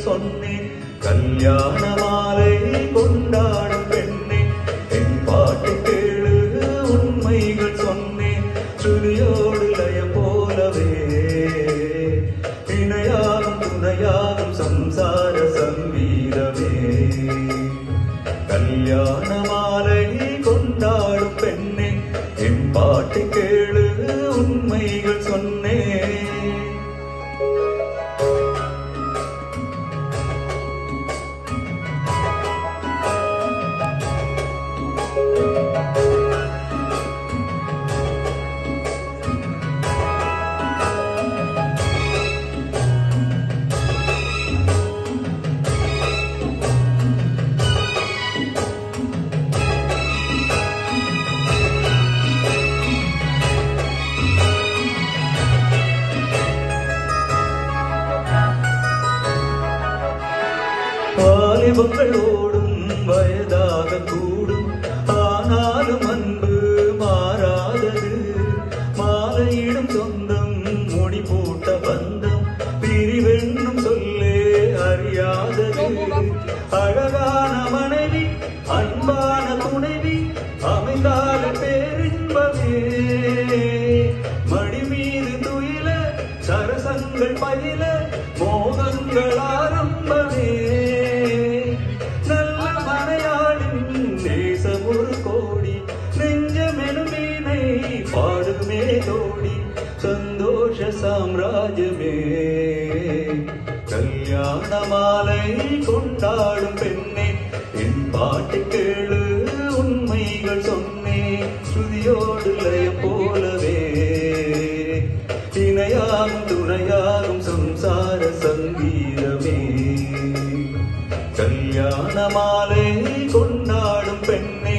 சொன்னேன். கல்யாண மாலை கொண்டாடும் பெண்ணே, என் பாட்டு கேளு உண்மைகள் சொன்னேன். சுதியோடு லயம் போலவே இணையாகும் துணையாகும் சம்சார சங்கீதமே. கல்யாண மாலை கொண்டாடும் பெண்ணே, என் பாட்டு கேளு உண்மைகள் சொன்னேன். வாலிபங்கள் ஓடும் வயதாக கூடும், ஆனாலும் அன்பு மாறாதது. மாலையிடும் சொந்தம் முடி போட்ட பந்தம் பிரிவென்னும் சொல்லே அறியாதது. அழகான மனைவி அன்பான துணைவி அமைந்தால பேரின்பமே. மடி மீது துயில சரசங்கள் பயில மோகங்கள் ஆரம்பமே. பாடுமே தோடி சந்தோஷ சாம்ராஜ்யமே. கல்யாண மாலை கொண்டாடும் பெண்ணே, என் பாட்டு கேளு உண்மைகள் சொன்னேன். ஸ்ருதியோடு லயம் போலவே இணையாகும் துணையாகும் சம்சார சங்கீதமே. கல்யாண மாலை கொண்டாடும் பெண்ணே,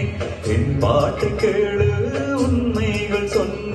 என் பாட்டு கேளு உண்மைகள் சொன்னேன்.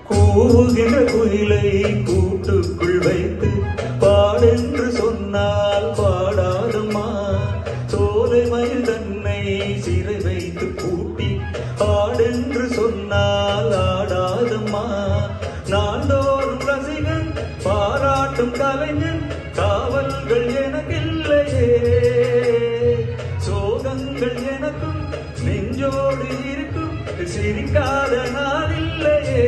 கூவுகின்ற குயிலை கூட்டுக்குள் வைத்து பாடென்று சொன்னால் பாடாதம்மா. சோலை மயில் தன்னை சிறை வைத்து பூட்டி ஆடென்று சொன்னால் ஆடாதம்மா. நாள்தோறும் ரசிகன் பாராட்டும் கலைஞன் காவல்கள் எனக்கில்லையே. சோகங்கள் எனக்கும் நெஞ்சோடு இருக்கும், சிரிக்காத நாளில்லையே.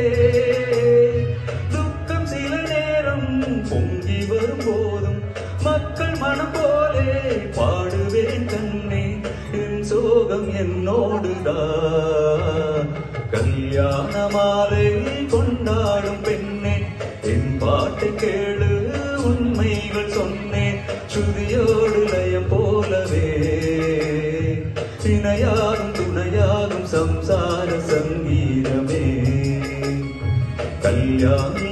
துக்கம் சில நேரம் பொங்கி வரும் போதும் மக்கள் மனம் போலே பாடுவேன் கண்ணே. என் சோகம் என்னோடுதான். கல்யாண மாலை கொண்டாடும் பெண்ணே, என் பாட்டு கேளு உண்மைகள் சொன்னேன். ஸ்ருதியோடு லயம் போலவே இணையாகும் துணையாகும் சம்சார சங்கீதமே. கல்யாண